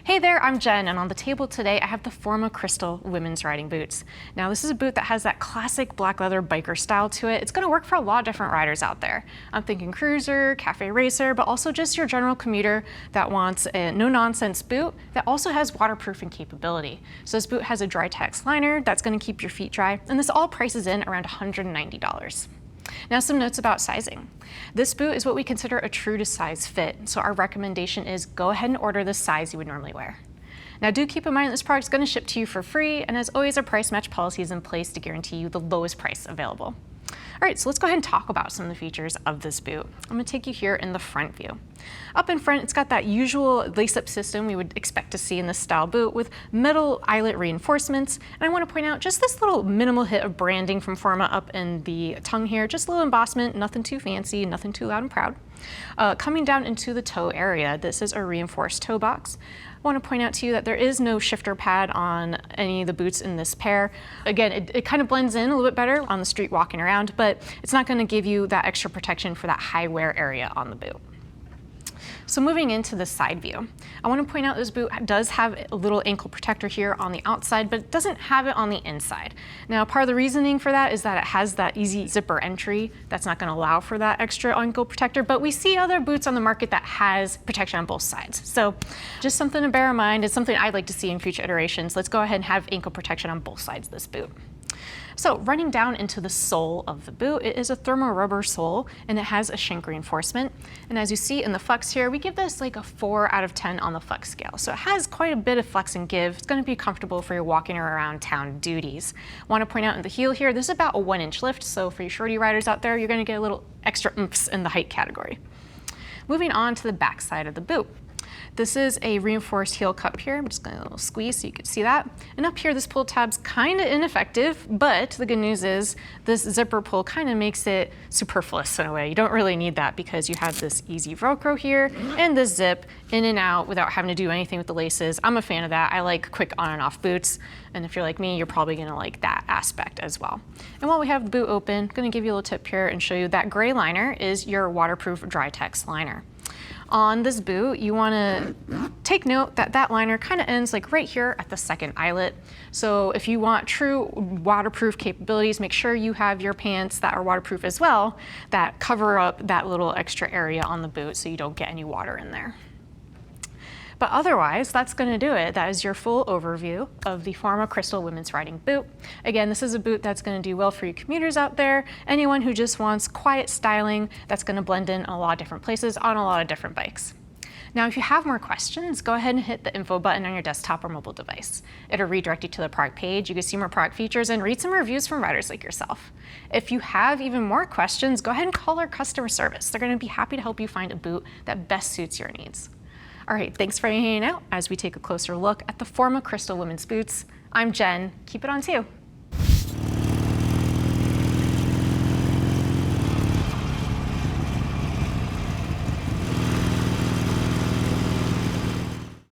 Hey there, I'm Jen, and on the table today I have the Forma Crystal women's riding boots. Now this is a boot that has that classic black leather biker style to it. It's going to work for a lot of different riders out there. I'm thinking cruiser, cafe racer, but also just your general commuter that wants a no-nonsense boot that also has waterproofing capability. So this boot has a Drytex liner that's going to keep your feet dry, and this all prices in around $190. Now some notes about sizing. This boot is what we consider a true to size fit, so our recommendation is go ahead and order the size you would normally wear. Now do keep in mind that this product is going to ship to you for free, and as always, our price match policy is in place to guarantee you the lowest price available. All right, so let's go ahead and talk about some of the features of this boot. I'm going to take you here in the front view. Up in front, it's got that usual lace-up system we would expect to see in this style boot with metal eyelet reinforcements. And I want to point out just this little minimal hit of branding from Forma up in the tongue here, just a little embossment, nothing too fancy, nothing too loud and proud. Coming down into the toe area, this is a reinforced toe box. I want to point out to you that there is no shifter pad on any of the boots in this pair. Again, it kind of blends in a little bit better on the street walking around, but it's not going to give you that extra protection for that high wear area on the boot. So moving into the side view, I want to point out this boot does have a little ankle protector here on the outside, but it doesn't have it on the inside. Now, part of the reasoning for that is that it has that easy zipper entry that's not going to allow for that extra ankle protector, but we see other boots on the market that has protection on both sides. So just something to bear in mind. It's something I'd like to see in future iterations. Let's go ahead and have ankle protection on both sides of this boot. So running down into the sole of the boot, it is a thermal rubber sole and it has a shank reinforcement. And as you see in the flex here, we give this like a 4 out of 10 on the flex scale. So it has quite a bit of flex and give. It's going to be comfortable for your walking around town duties. I want to point out in the heel here, this is about a 1-inch lift. So for you shorty riders out there, you're going to get a little extra oomph in the height category. Moving on to the back side of the boot. This is a reinforced heel cup here. I'm just going to a little squeeze so you can see that. And up here, this pull tab's kind of ineffective, but the good news is this zipper pull kind of makes it superfluous in a way. You don't really need that because you have this easy Velcro here and this zip in and out without having to do anything with the laces. I'm a fan of that. I like quick on and off boots. And if you're like me, you're probably going to like that aspect as well. And while we have the boot open, I'm going to give you a little tip here and show you that gray liner is your waterproof Drytex liner. On this boot, you want to take note that that liner kind of ends like right here at the second eyelet. So if you want true waterproof capabilities, make sure you have your pants that are waterproof as well, that cover up that little extra area on the boot so you don't get any water in there. But otherwise, that's going to do it. That is your full overview of the Forma Crystal women's riding boot. Again, this is a boot that's going to do well for you commuters out there, anyone who just wants quiet styling that's going to blend in a lot of different places on a lot of different bikes. Now, if you have more questions, go ahead and hit the info button on your desktop or mobile device. It'll redirect you to the product page. You can see more product features and read some reviews from riders like yourself. If you have even more questions, go ahead and call our customer service. They're going to be happy to help you find a boot that best suits your needs. All right, thanks for hanging out as we take a closer look at the Forma Crystal women's boots. I'm Jen. Keep it on 2.